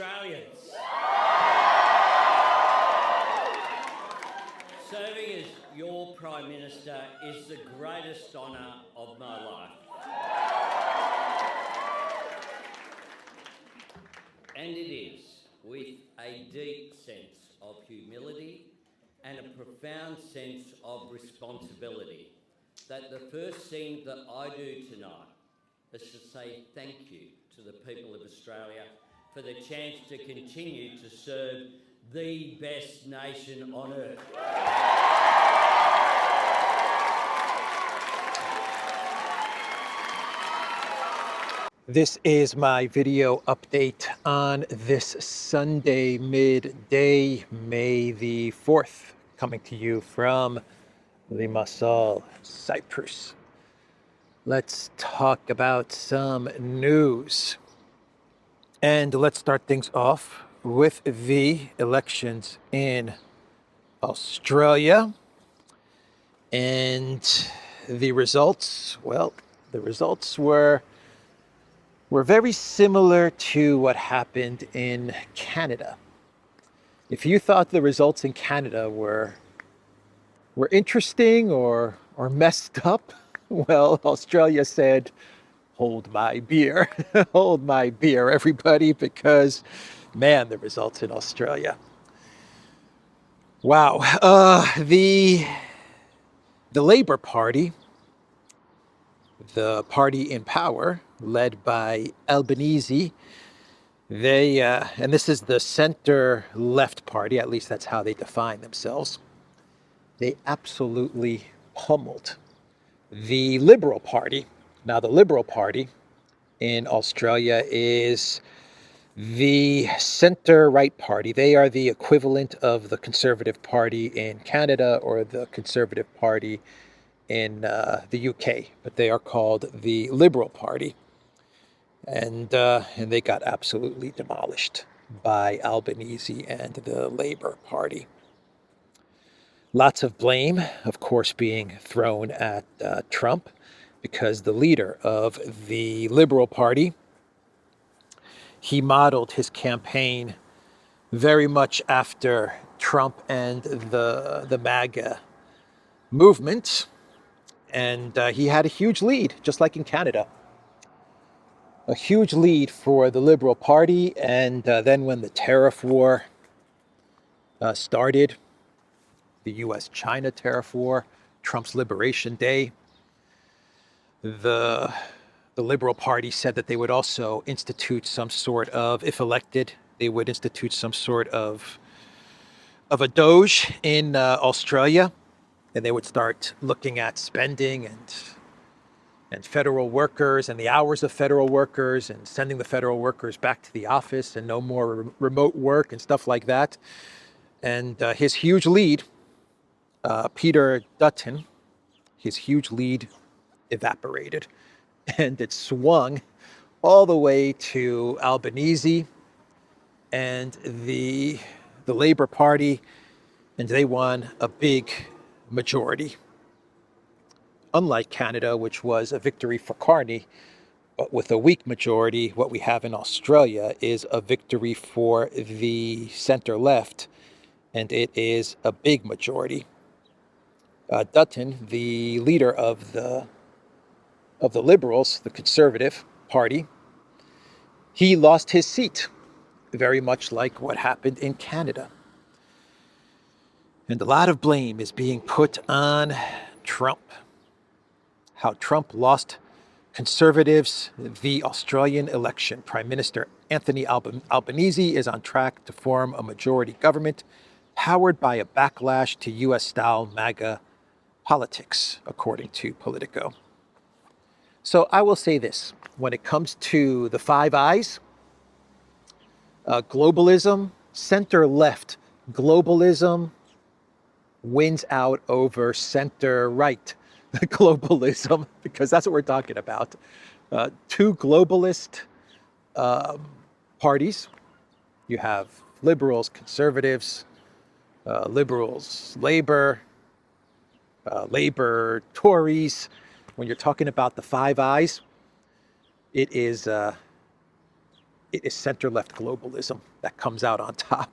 Australians. Serving as your Prime Minister is the greatest honour of my life. And it is with a deep sense of humility and a profound sense of responsibility that the first thing that I do tonight is to say thank you to the people of Australia for the chance to continue to serve the best nation on earth. This is my video update on this Sunday midday, May the 4th, coming to you from Limassol, Cyprus. Let's talk about some news. And let's start things off with the elections in Australia. And the results, well, the results were very similar to what happened in Canada. If you thought the results in Canada were interesting or messed up, well, Australia said, hold my beer. Hold my beer, everybody, because, man, the results in Australia. Wow. The Labour Party, the party in power, led by Albanese, they, and this is the center-left party, at least that's how they define themselves, they absolutely pummeled the Liberal Party. Now, the Liberal Party in Australia is the center-right party. They are the equivalent of the Conservative Party in Canada or the Conservative Party in the UK, but they are called the Liberal Party. And they got absolutely demolished by Albanese and the Labour Party. Lots of blame, of course, being thrown at Trump, because the leader of the Liberal Party, he modeled his campaign very much after Trump and the MAGA movement. And he had a huge lead, just like in Canada. A huge lead for the Liberal Party. And then when the tariff war started, the US-China tariff war, Trump's Liberation Day, the Liberal Party said that they would also institute some sort of, if elected, they would institute some sort of a Doge in Australia. And they would start looking at spending and federal workers and the hours of federal workers and sending the federal workers back to the office and no more remote work and stuff like that. And his huge lead, Peter Dutton, his huge lead evaporated. And it swung all the way to Albanese and the Labour Party, and they won a big majority. Unlike Canada, which was a victory for Carney, but with a weak majority, what we have in Australia is a victory for the center-left, and it is a big majority. Dutton, the leader of the Liberals, the Conservative Party, he lost his seat, very much like what happened in Canada. And a lot of blame is being put on Trump. How Trump lost Conservatives the Australian election. Prime Minister Anthony Albanese is on track to form a majority government powered by a backlash to US-style MAGA politics, according to Politico. So I will say this, when it comes to the Five Eyes, globalism, center-left globalism wins out over center-right globalism, because that's what we're talking about. Two globalist parties. You have liberals, conservatives, liberals, Labour, Labour, Tories. When you're talking about the Five Eyes, it is it is center-left globalism that comes out on top.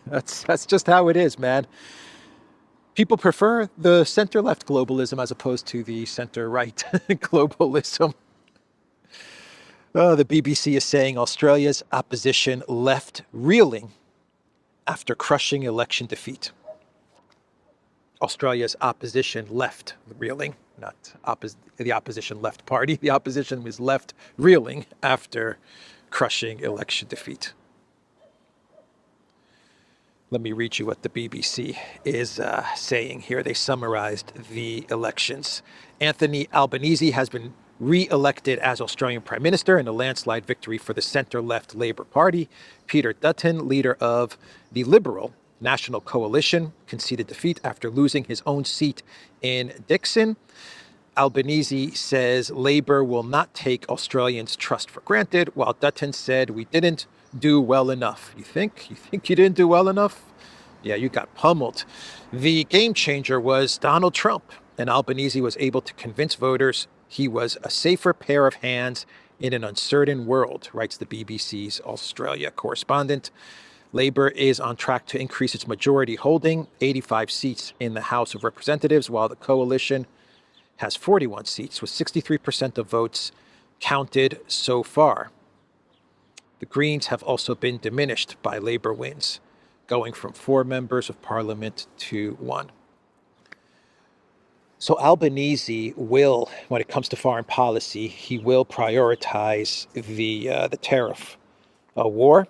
That's just how it is, man. People prefer the center-left globalism as opposed to the center-right globalism. The BBC is saying Australia's opposition left reeling after crushing election defeat. Australia's opposition left reeling, not the opposition left party. The opposition was left reeling after crushing election defeat. Let me read you what the BBC is saying here. They summarized the elections. Anthony Albanese has been re-elected as Australian Prime Minister in a landslide victory for the centre-left Labour Party. Peter Dutton, leader of the Liberal National Coalition, conceded defeat after losing his own seat in Dixon. Albanese says Labour will not take Australians' trust for granted, while Dutton said we didn't do well enough. You think you didn't do well enough? Yeah, you got pummeled. The game changer was Donald Trump, and Albanese was able to convince voters he was a safer pair of hands in an uncertain world, writes the BBC's Australia correspondent. Labour is on track to increase its majority, holding 85 seats in the House of Representatives, while the coalition has 41 seats, with 63% of votes counted so far. The Greens have also been diminished by Labour wins, going from 4 members of parliament to 1. So Albanese will, when it comes to foreign policy, he will prioritize the tariff war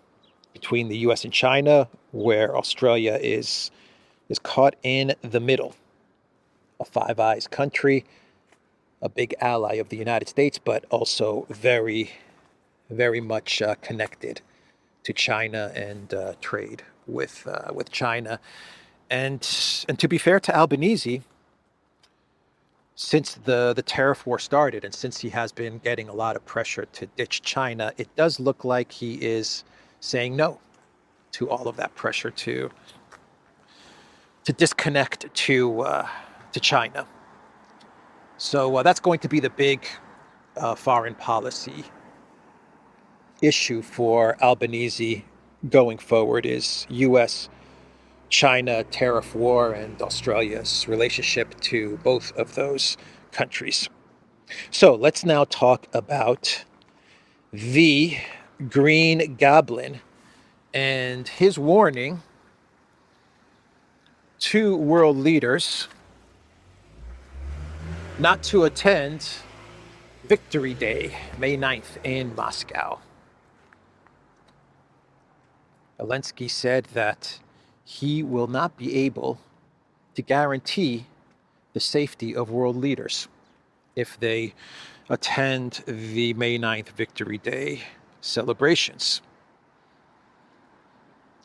between the U.S. and China, where Australia is caught in the middle. A Five Eyes country, a big ally of the United States, but also very, very much connected to China and trade with China. And to be fair to Albanese, since the tariff war started and since he has been getting a lot of pressure to ditch China, it does look like he is saying no to all of that pressure to disconnect to China. So that's going to be the big foreign policy issue for Albanese going forward, is U.S.-China tariff war and Australia's relationship to both of those countries. So let's now talk about the Green Goblin and his warning to world leaders not to attend Victory Day, May 9th in Moscow. Zelensky said that he will not be able to guarantee the safety of world leaders if they attend the May 9th Victory Day celebrations.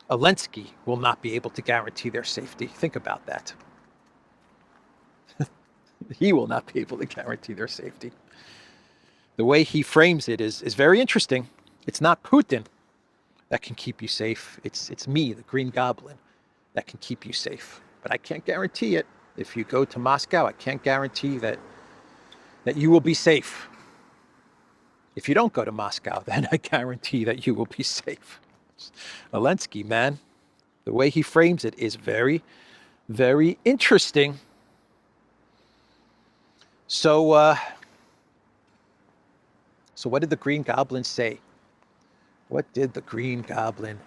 Zelensky will not be able to guarantee their safety. Think about that. He will not be able to guarantee their safety. The way he frames it is very interesting. It's not Putin that can keep you safe. It's me, the Green Goblin, that can keep you safe. But I can't guarantee it. If you go to Moscow, I can't guarantee that you will be safe. If you don't go to Moscow, then I guarantee that you will be safe. Zelensky, man, the way he frames it is very, very interesting. So what did the Green Goblin say? What did the Green Goblin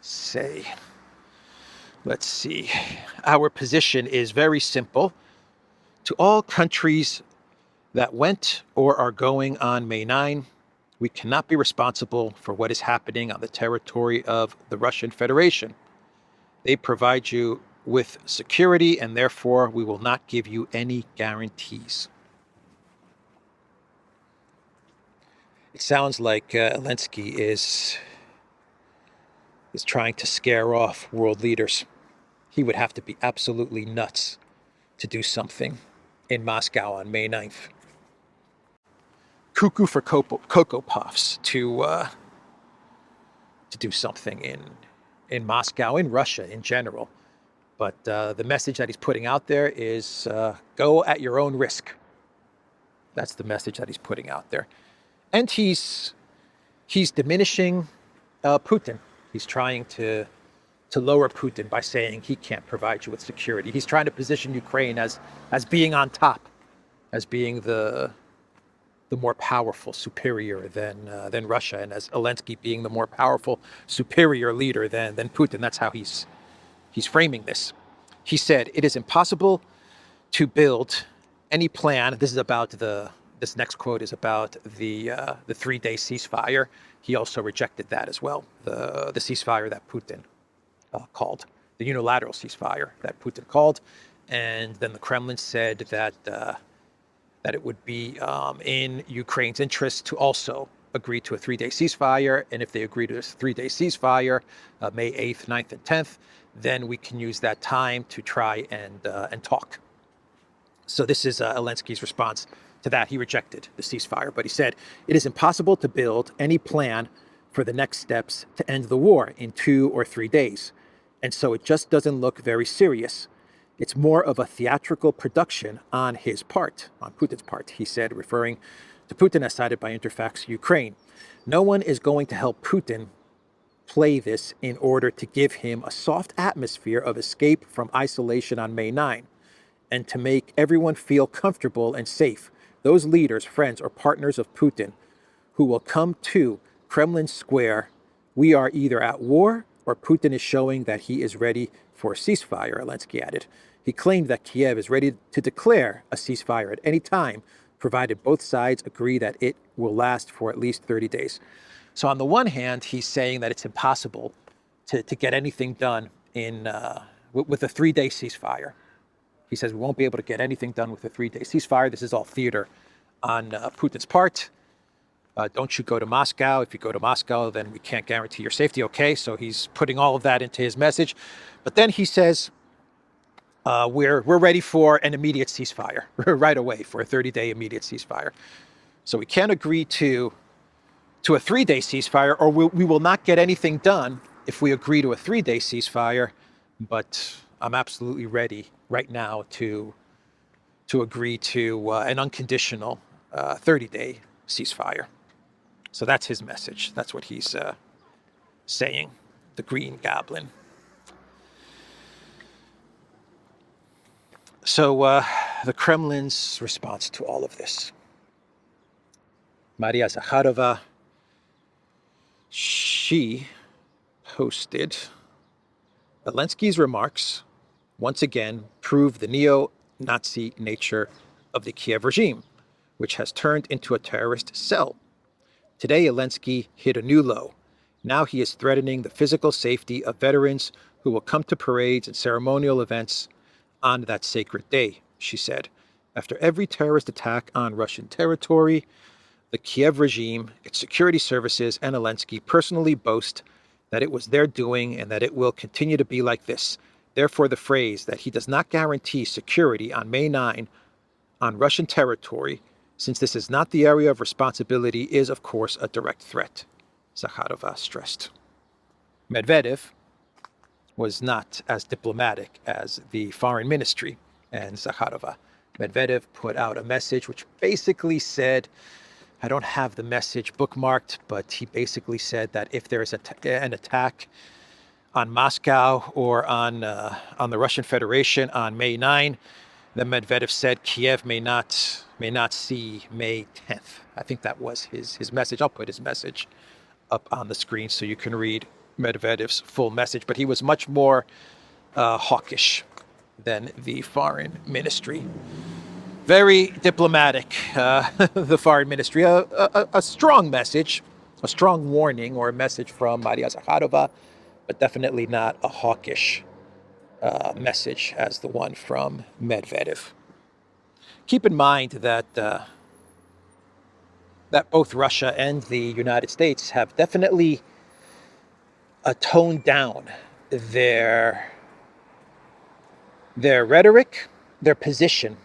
say? Let's see. Our position is very simple. To all countries that went or are going on May 9, we cannot be responsible for what is happening on the territory of the Russian Federation. They provide you with security, and therefore we will not give you any guarantees. It sounds like Zelensky is trying to scare off world leaders. He would have to be absolutely nuts to do something in Moscow on May 9th. Cuckoo for Cocoa Puffs to do something in Moscow, in Russia in general. But the message that he's putting out there is go at your own risk. That's the message that he's putting out there. And he's diminishing Putin. He's trying to lower Putin by saying he can't provide you with security. He's trying to position Ukraine as being on top, as being the more powerful, superior than Russia, and as Zelensky being the more powerful, superior leader than Putin. That's how he's framing this. He said, it is impossible to build any plan. This next quote is about the 3-day ceasefire. He also rejected that as well, the ceasefire that Putin called, the unilateral ceasefire that Putin called. And then the Kremlin said that it would be in Ukraine's interest to also agree to a 3-day ceasefire. And if they agree to this 3-day ceasefire, May 8th, 9th, and 10th, then we can use that time to try and talk. So this is Zelensky's response to that. He rejected the ceasefire, but he said, it is impossible to build any plan for the next steps to end the war in 2 or 3 days. And so it just doesn't look very serious. It's more of a theatrical production on his part, on Putin's part, he said, referring to Putin as cited by Interfax Ukraine. No one is going to help Putin play this in order to give him a soft atmosphere of escape from isolation on May 9 and to make everyone feel comfortable and safe. Those leaders, friends, or partners of Putin who will come to Kremlin Square, we are either at war or Putin is showing that he is ready for a ceasefire, Zelensky added. He claimed that Kiev is ready to declare a ceasefire at any time, provided both sides agree that it will last for at least 30 days. So on the one hand, he's saying that it's impossible to get anything done with a 3-day ceasefire. He says we won't be able to get anything done with a 3-day ceasefire. This is all theater on Putin's part. Don't you go to Moscow. If you go to Moscow, then we can't guarantee your safety. Okay, so he's putting all of that into his message. But then he says, we're ready for an immediate ceasefire right away, for a 30-day immediate ceasefire. So we can't agree to a 3-day ceasefire, or we will not get anything done if we agree to a 3-day ceasefire. But I'm absolutely ready right now to agree to an unconditional 30-day ceasefire. So that's his message. That's what he's saying, the Green Goblin. So the Kremlin's response to all of this. Maria Zakharova, she posted, Zelensky's remarks once again prove the neo-Nazi nature of the Kiev regime, which has turned into a terrorist cell. Today, Zelensky hit a new low. Now he is threatening the physical safety of veterans who will come to parades and ceremonial events on that sacred day, she said. After every terrorist attack on Russian territory, the Kiev regime, its security services, and Zelensky personally boast that it was their doing and that it will continue to be like this. Therefore, the phrase that he does not guarantee security on May 9 on Russian territory, since this is not the area of responsibility, is, of course, a direct threat, Zakharova stressed. Medvedev was not as diplomatic as the foreign ministry and Zakharova. Medvedev put out a message which basically said, I don't have the message bookmarked, but he basically said that if there is an attack on Moscow or on the Russian Federation on May 9, then Medvedev said Kiev may not see May 10th. I think that was his message. I'll put his message up on the screen so you can read Medvedev's full message. But he was much more hawkish than the foreign ministry. Very diplomatic, the foreign ministry. A strong message, a strong warning or a message from Maria Zakharova, but definitely not a hawkish message as the one from Medvedev. Keep in mind that both Russia and the United States have definitely toned down their rhetoric, their position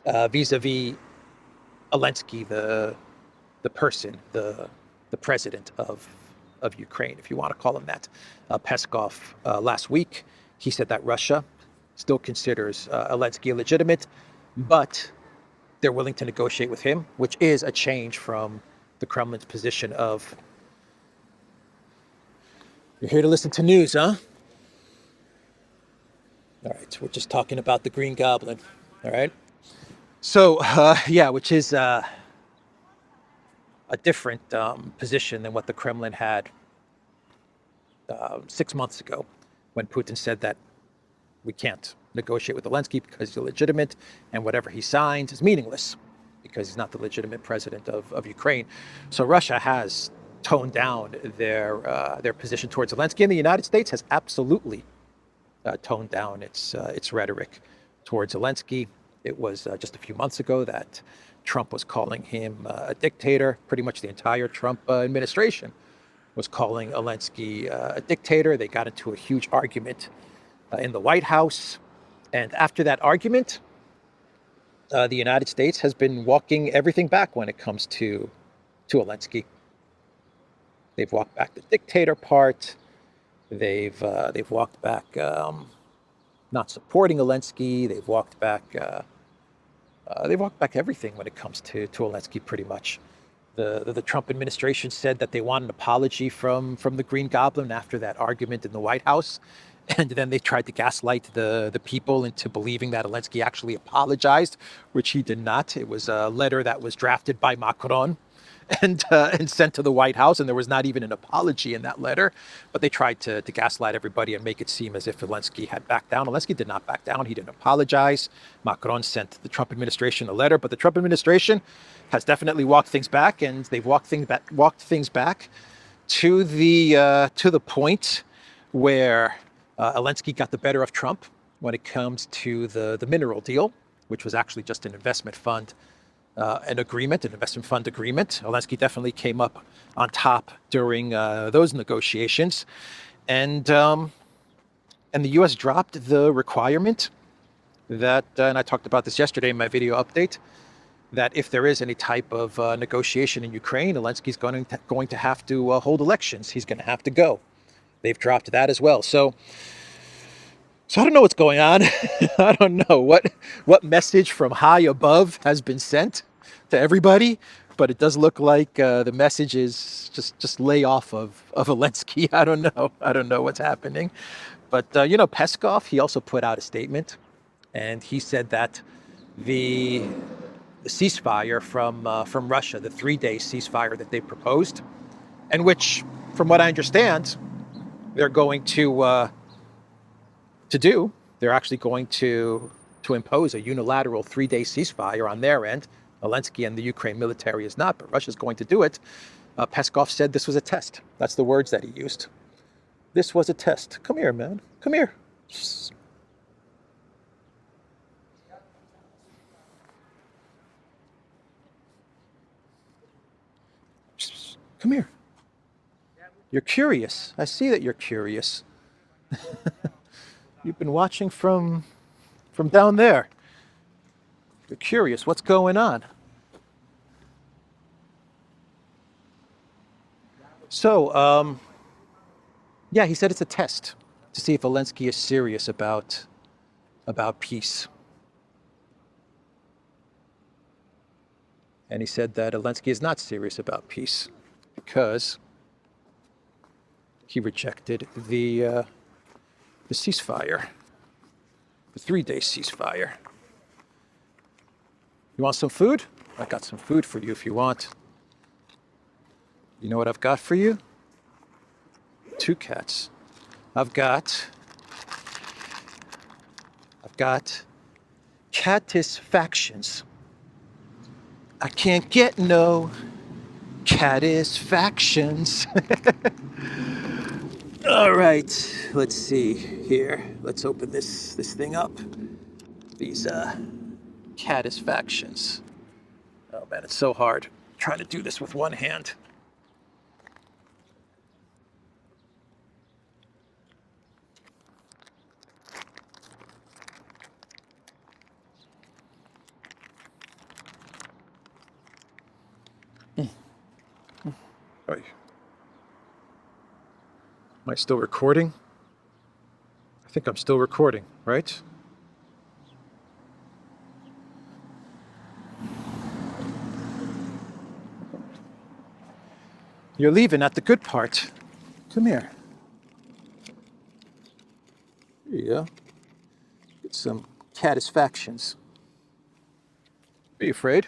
vis-a-vis Zelensky, the person, the president of Ukraine, if you want to call him that. Peskov last week, he said that Russia still considers Zelensky illegitimate, but they're willing to negotiate with him, which is a change from the Kremlin's position of, you're here to listen to news, huh? All right, we're just talking about the Green Goblin. All right. So, yeah, which is a different position than what the Kremlin had 6 months ago, when Putin said that we can't negotiate with Zelensky because he's illegitimate, and whatever he signs is meaningless because he's not the legitimate president of Ukraine. So Russia has toned down their position towards Zelensky, and the United States has absolutely toned down its rhetoric towards Zelensky. It was just a few months ago that Trump was calling him a dictator. Pretty much the entire Trump administration was calling Zelensky a dictator. They got into a huge argument in the White House. And after that argument, the United States has been walking everything back when it comes to Zelensky. They've walked back the dictator part. They've walked back not supporting Zelensky. They've walked back everything when it comes to Zelensky, pretty much. The Trump administration said that they want an apology from the Green Goblin after that argument in the White House. And then they tried to gaslight the people into believing that Zelensky actually apologized, which he did not. It was a letter that was drafted by Macron and sent to the White House, and there was not even an apology in that letter. But they tried to gaslight everybody and make it seem as if Zelensky had backed down. Zelensky did not back down. He didn't apologize. Macron sent the Trump administration a letter, but the Trump administration has definitely walked things back, and they've walked things back to the point where Zelensky got the better of Trump when it comes to the mineral deal, which was actually just an investment fund, an investment fund agreement. Zelensky definitely came up on top during those negotiations, and the U.S. dropped the requirement that, and I talked about this yesterday in my video update, that if there is any type of negotiation in Ukraine, Zelensky's going to have to hold elections. He's going to have to go. They've dropped that as well. So I don't know what's going on. I don't know what message from high above has been sent to everybody, but it does look like the message is just lay off of Zelensky. I don't know what's happening. But Peskov, he also put out a statement, and he said that the ceasefire from Russia, the 3-day ceasefire that they proposed, and which, from what I understand, they're going to do. They're actually going to impose a unilateral 3-day ceasefire on their end. Zelensky and the Ukraine military is not, but Russia's going to do it. Peskov said this was a test. That's the words that he used. This was a test. Come here, man. Come here. Come here. You're curious. I see that you're curious. You've been watching from down there. You're curious. What's going on? So, yeah, he said it's a test to see if Zelensky is serious about peace. And he said that Zelensky is not serious about peace because he rejected the ceasefire, the 3-day ceasefire. You want some food? I got some food for you if you want. You know what I've got for you? 2 cats. I've got catisfactions. I can't get no catisfactions. All right, let's see here. Let's open this thing up. These catisfactions. Oh man, it's so hard trying to do this with one hand. Am I still recording? I think I'm still recording, right? You're leaving at the good part. Come here. There you go. Get some satisfactions. Be afraid.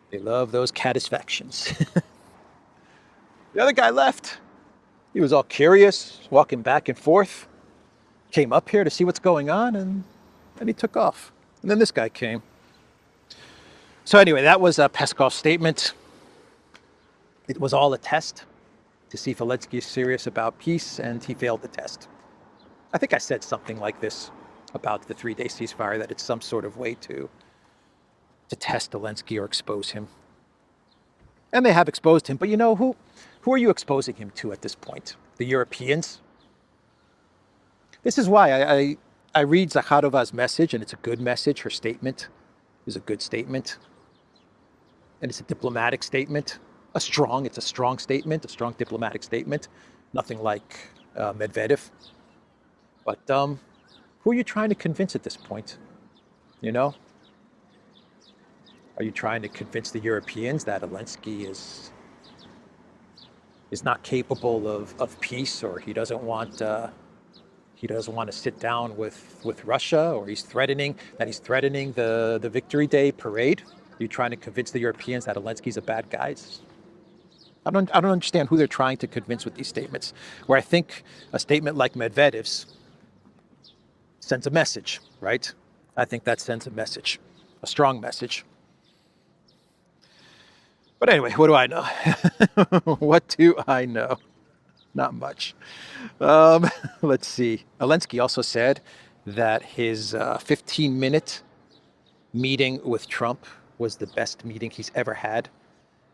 They love those satisfactions. The other guy left. He was all curious, walking back and forth. Came up here to see what's going on, and then he took off. And then this guy came. So anyway, that was Peskov's statement. It was all a test to see if Zelensky is serious about peace, and he failed the test. I think I said something like this about the 3-day ceasefire, that it's some sort of way to test Zelensky or expose him. And they have exposed him, but you know, who are you exposing him to at this point? The Europeans? This is why I read Zakharova's message, and it's a good message. Her statement is a good statement. And it's a diplomatic statement. It's a strong statement, a strong diplomatic statement. Nothing like Medvedev. But who are you trying to convince at this point? You know? Are you trying to convince the Europeans that Zelensky is not capable of peace, or he doesn't want to sit down with Russia, or he's threatening the Victory Day parade? Are you trying to convince the Europeans that Zelensky's a bad guy? I don't understand who they're trying to convince with these statements. Where I think a statement like Medvedev's sends a message, right? I think that sends a message, a strong message. But anyway, what do I know? What do I know? Not much. Let's see. Zelensky also said that his 15-minute meeting with Trump was the best meeting he's ever had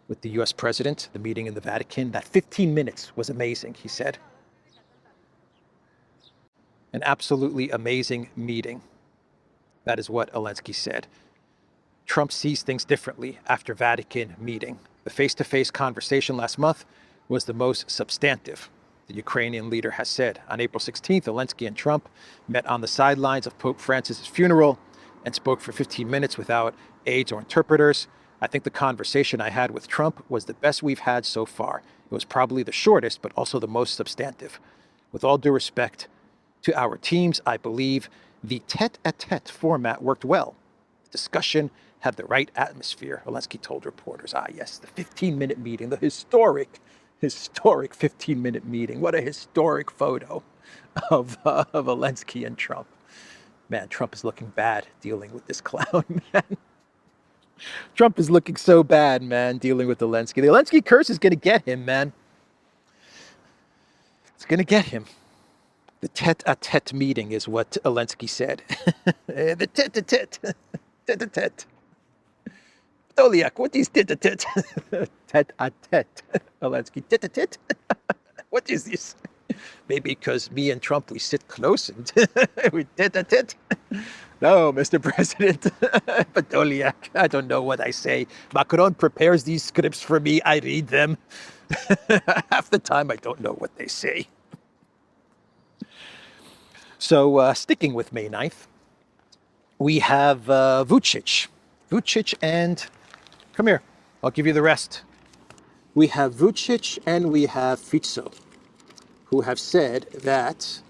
with the U.S. president, the meeting in the Vatican. That 15 minutes was amazing, he said. An absolutely amazing meeting. That is what Zelensky said. Trump sees things differently after Vatican meeting. The face-to-face conversation last month was the most substantive, the Ukrainian leader has said. On April 16th, Zelensky and Trump met on the sidelines of Pope Francis's funeral and spoke for 15 minutes without aides or interpreters. I think the conversation I had with Trump was the best we've had so far. It was probably the shortest, but also the most substantive. With all due respect to our teams, I believe the tete-a-tete format worked well. The discussion had the right atmosphere, Zelensky told reporters. Yes, the 15-minute meeting, the historic 15-minute meeting. What a historic photo of Zelensky and Trump. Man, Trump is looking bad dealing with this clown, man. Trump is looking so bad, man, dealing with Zelensky. The Zelensky curse is going to get him, man. It's going to get him. The tete-a-tete meeting is what Zelensky said. The tete-a-tete. Tete-a-tete. Doliak, what is tete-a-tete? Tete-a-tete. Zelensky, tete-a-tete? What is this? Maybe because me and Trump, we sit close and we tete-a-tete. No, Mr. President. But Doliak, I don't know what I say. Macron prepares these scripts for me. I read them. Half the time, I don't know what they say. So, sticking with May 9th, we have Vucic. Vucic and... Come here. I'll give you the rest. We have Vucic and we have Fico, who have said that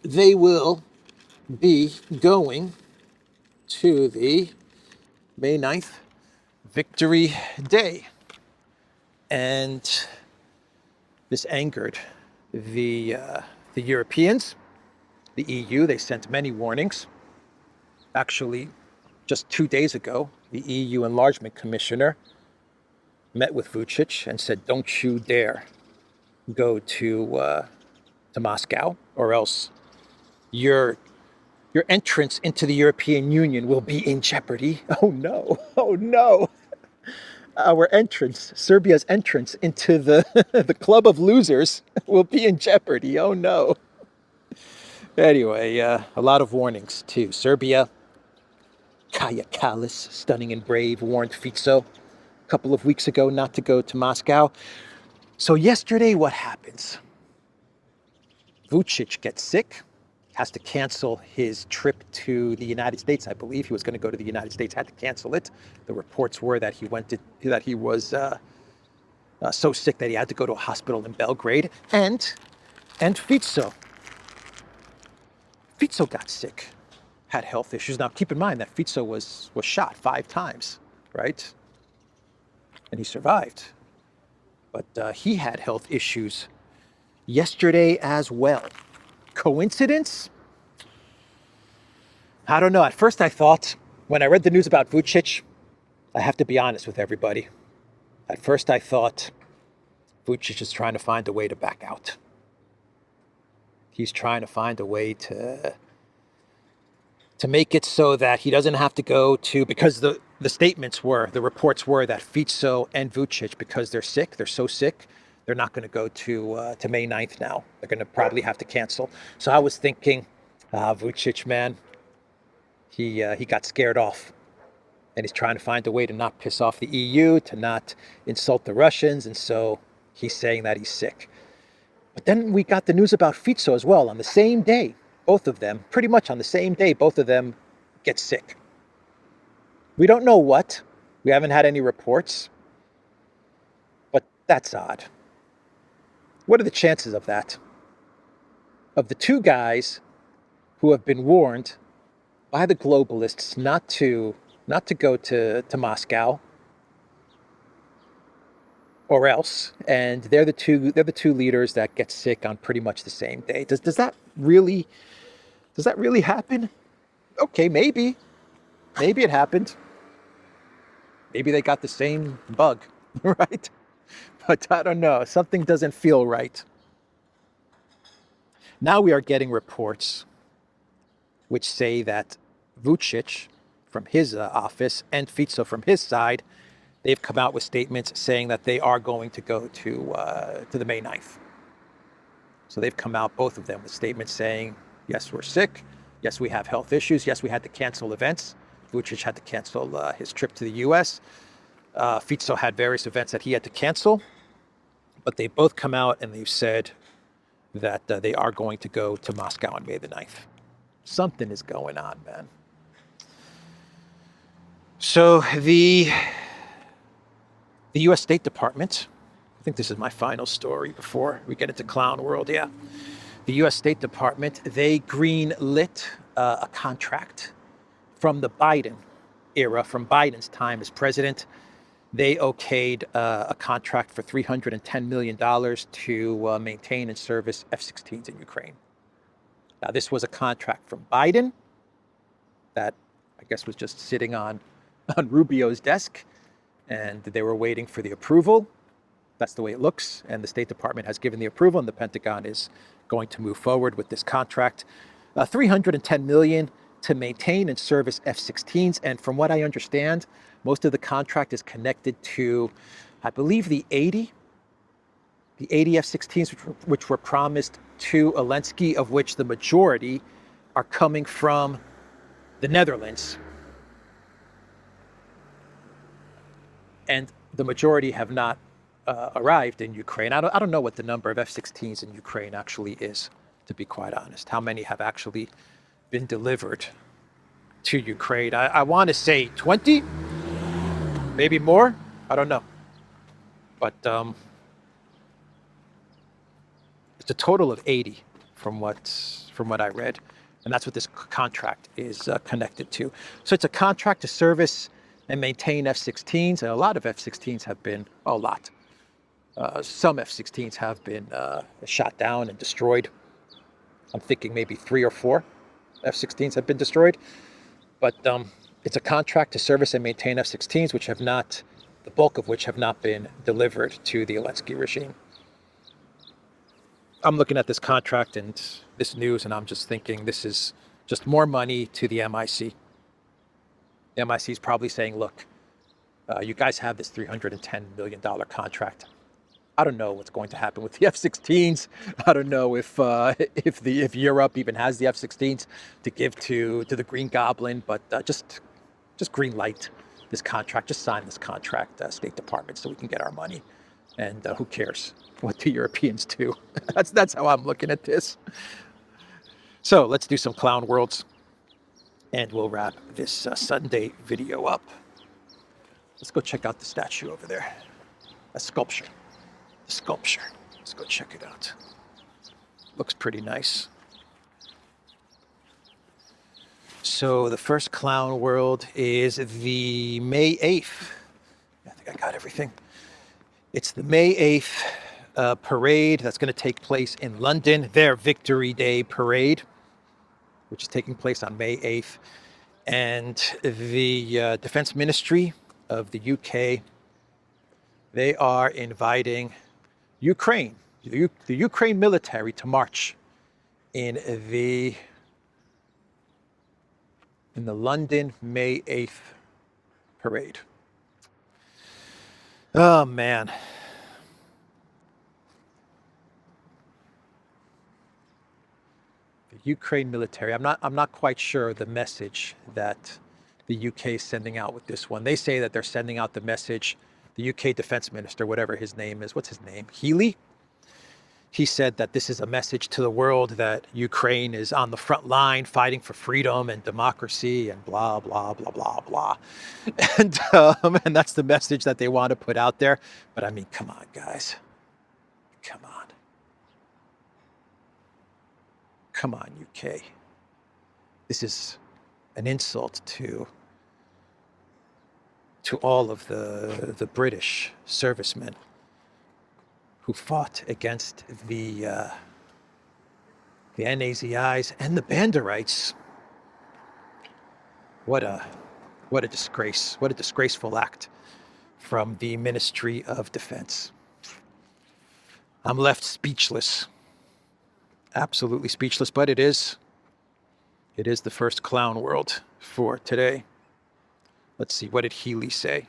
they will be going to the May 9th Victory Day. And this angered the Europeans, the EU. They sent many warnings. Actually, just 2 days ago, the EU Enlargement Commissioner met with Vucic and said, don't you dare go to Moscow, or else your entrance into the European Union will be in jeopardy. Oh no, oh no. Our entrance, Serbia's entrance into the club of losers will be in jeopardy. Oh no. Anyway, a lot of warnings to Serbia. Kaya Kallas, stunning and brave, warned Fico a couple of weeks ago not to go to Moscow. So yesterday, what happens? Vucic gets sick, has to cancel his trip to the United States. I believe he was going to go to the United States, had to cancel it. The reports were that he was so sick that he had to go to a hospital in Belgrade. And Fico got sick, had health issues. Now, keep in mind that Fico was shot 5 times, right? And he survived. But he had health issues yesterday as well. Coincidence? I don't know. At first I thought, when I read the news about Vucic, I have to be honest with everybody. At first I thought Vucic is trying to find a way to back out. He's trying to find a way to make it so that he doesn't have to go to, because the reports were that Fico and Vucic, because they're sick, they're so sick, they're not going to go to May 9th now. They're going to probably have to cancel. So I was thinking, Vucic, man, he got scared off. And he's trying to find a way to not piss off the EU, to not insult the Russians. And so he's saying that he's sick. But then we got the news about Fico as well. On the same day, both of them, pretty much on the same day, both of them get sick. We don't know what. We haven't had any reports. But that's odd. What are the chances of that? Of the 2 guys who have been warned by the globalists not to go to Moscow or else, and they're the two leaders that get sick on pretty much the same day. Does that really happen? Okay, maybe it happened. Maybe they got the same bug, right? But I don't know. Something doesn't feel right. Now we are getting reports which say that Vucic from his office and Fico from his side, they've come out with statements saying that they are going to go to the May 9th. So they've come out, both of them, with statements saying, yes, we're sick. Yes, we have health issues. Yes, we had to cancel events. Vucic had to cancel his trip to the U.S. Fico had various events that he had to cancel. But they both come out and they've said that they are going to go to Moscow on May the 9th. Something is going on, man. So the U.S. State Department, I think this is my final story before we get into clown world, yeah. The U.S. State Department, they green-lit a contract from the Biden era, from Biden's time as president. They okayed a contract for $310 million to maintain and service F-16s in Ukraine. Now, this was a contract from Biden that I guess was just sitting on Rubio's desk, and they were waiting for the approval. That's the way it looks, and the State Department has given the approval, and the Pentagon is going to move forward with this contract. $310 million to maintain and service F-16s, and from what I understand, most of the contract is connected to, I believe, the 80 F-16s, which were promised to Zelensky, of which the majority are coming from the Netherlands. And the majority have not arrived in Ukraine. I don't know what the number of F-16s in Ukraine actually is, to be quite honest. How many have actually been delivered to Ukraine? I want to say 20, maybe more. I don't know. But it's a total of 80 from what I read. And that's what this contract is connected to. So it's a contract to service and maintain F-16s. And a lot of F-16s have been, some F-16s have been shot down and destroyed. I'm thinking maybe 3 or 4 F-16s have been destroyed. But it's a contract to service and maintain F-16s, which have not, the bulk of which have not been delivered to the Zelensky regime. I'm looking at this contract and this news, and I'm just thinking this is just more money to the MIC. The MIC is probably saying, look, you guys have this $310 million contract. I don't know what's going to happen with the F-16s. I don't know if Europe even has the F-16s to give to the Green Goblin, but just green light this contract. Just sign this contract, State Department, so we can get our money. And who cares what the Europeans do? That's how I'm looking at this. So let's do some clown worlds, and we'll wrap this Sunday video up. Let's go check out the statue over there. A sculpture. The sculpture. Let's go check it out. Looks pretty nice. So the first clown world is the May 8th. I think I got everything. It's the May 8th parade that's going to take place in London, their Victory Day parade, which is taking place on May 8th. And the Defense Ministry of the UK, they are inviting Ukraine, the Ukraine military, to march in the London May 8th parade. Oh man. The Ukraine military. I'm not quite sure the message that the UK is sending out with this one. They say that they're sending out the message. The UK Defense Minister, whatever his name is, what's his name? Healy? He said that this is a message to the world that Ukraine is on the front line fighting for freedom and democracy and blah, blah, blah, blah, blah. And that's the message that they want to put out there. But I mean, come on, guys. Come on. Come on, UK. This is an insult to all of the British servicemen who fought against the NAZIs and the Banderites. What a disgrace! What a disgraceful act from the Ministry of Defense. I'm left speechless, absolutely speechless. But it is the first clown world for today. Let's see, what did Healy say?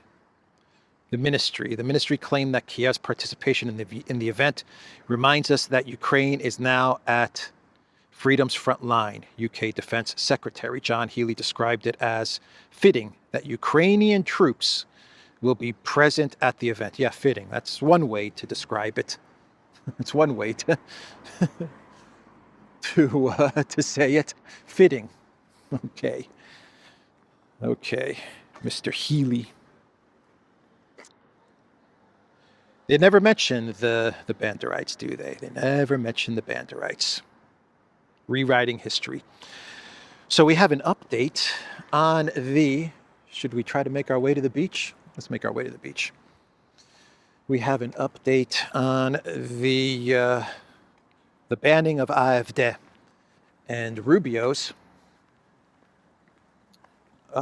The ministry claimed that Kiev's participation in the event reminds us that Ukraine is now at freedom's front line. UK Defense Secretary John Healy described it as fitting that Ukrainian troops will be present at the event. Yeah, fitting. That's one way to describe it. It's one way to to say it. Fitting. Okay, Mr. Healy. They never mention the Banderites, do they? They never mention the Banderites. Rewriting history. So we have an update on should we try to make our way to the beach? Let's make our way to the beach. We have an update on the banning of AfD and Rubio's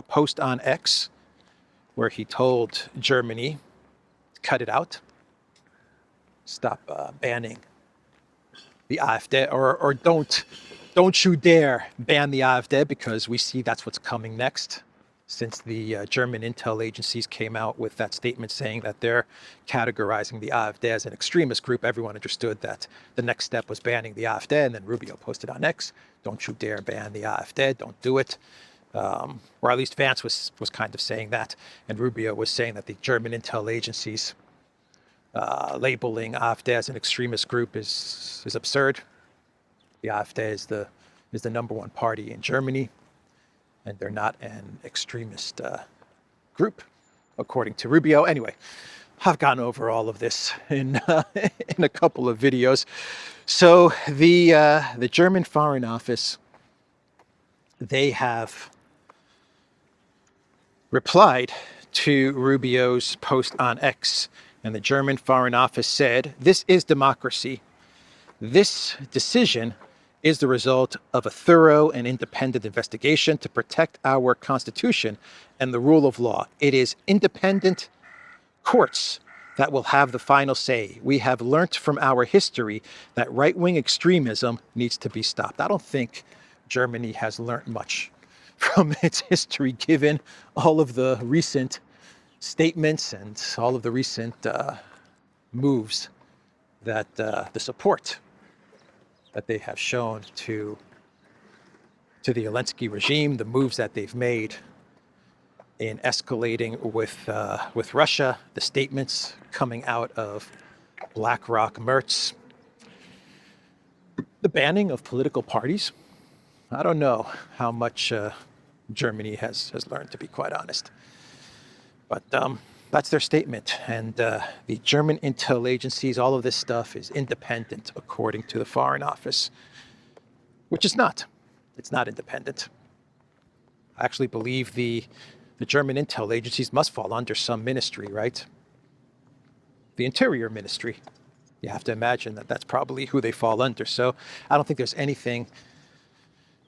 post on X, where he told Germany, cut it out. Stop banning the AfD, or don't you dare ban the AfD, because we see that's what's coming next. Since the German intel agencies came out with that statement saying that they're categorizing the AfD as an extremist group, everyone understood that the next step was banning the AfD, and then Rubio posted on X, don't you dare ban the AfD, don't do it. Or at least Vance was kind of saying that, and Rubio was saying that the German intel agencies labeling AfD as an extremist group is absurd. The AfD is the number one party in Germany, and they're not an extremist group, according to Rubio. Anyway, I've gone over all of this in a couple of videos. So the German Foreign Office, they have replied to Rubio's post on X. And the German Foreign Office said, this is democracy. This decision is the result of a thorough and independent investigation to protect our Constitution and the rule of law. It is independent courts that will have the final say. We have learnt from our history that right-wing extremism needs to be stopped. I don't think Germany has learnt much from its history, given all of the recent statements and all of the recent moves that the support that they have shown to the Zelensky regime, the moves that they've made in escalating with Russia, the statements coming out of BlackRock, Mertz, the banning of political parties. I don't know how much Germany has learned, to be quite honest. But that's their statement. And the German intel agencies, all of this stuff is independent according to the Foreign Office, which is not. It's not independent. I actually believe the German intel agencies must fall under some ministry, right? The Interior Ministry. You have to imagine that that's probably who they fall under. So I don't think there's anything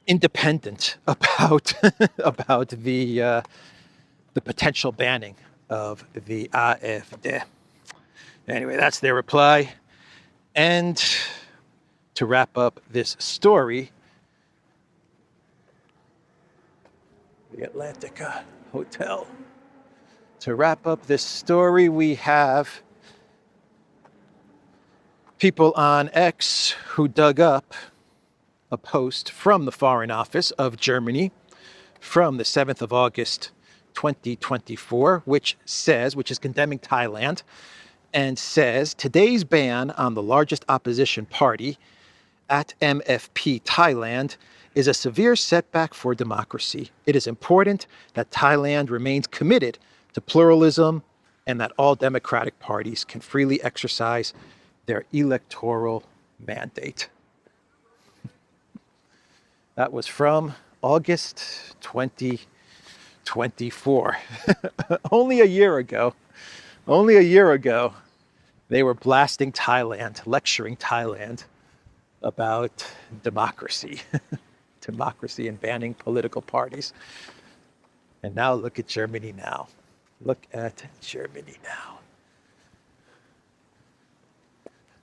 independent about about the potential banning of the AfD. Anyway, that's their reply. And to wrap up this story, the Atlantica Hotel. To wrap up this story, we have people on X who dug up a post from the Foreign Office of Germany from the 7th of August, 2024, which is condemning Thailand, and says, today's ban on the largest opposition party at MFP Thailand is a severe setback for democracy. It is important that Thailand remains committed to pluralism and that all democratic parties can freely exercise their electoral mandate. That was from August 2024. Only a year ago, they were blasting Thailand, lecturing Thailand about democracy, democracy and banning political parties. And now look at Germany now. Look at Germany now.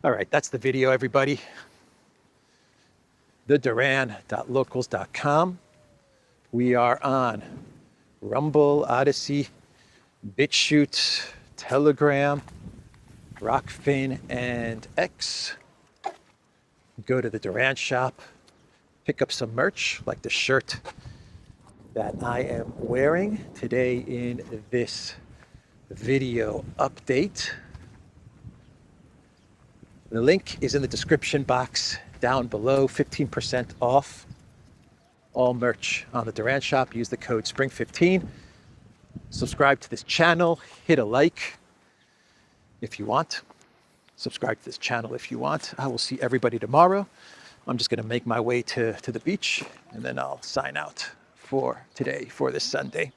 All right, that's the video, everybody. theduran.locals.com. We are on Rumble, Odyssey, BitChute, Telegram, Rockfin, and X. Go to the Duran shop, pick up some merch like the shirt that I am wearing today in this video update. The link is in the description box down below. 15% off all merch on the Duran shop. Use the code SPRING15. Subscribe to this channel. Hit a like if you want. Subscribe to this channel if you want. I will see everybody tomorrow. I'm just going to make my way to the beach, and then I'll sign out for today, for this Sunday.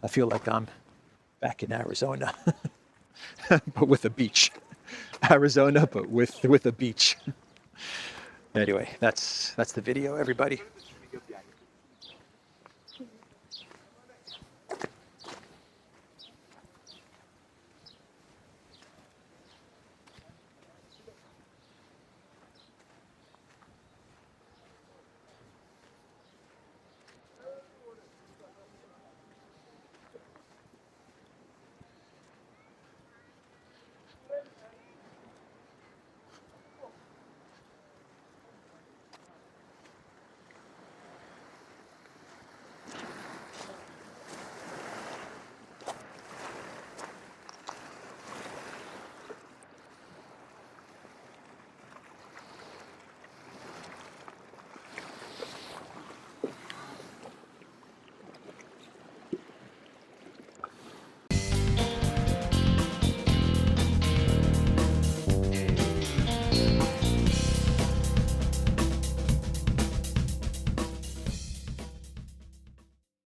I feel like I'm back in Arizona, but with a beach. Arizona, but with a beach. Anyway, that's the video, everybody.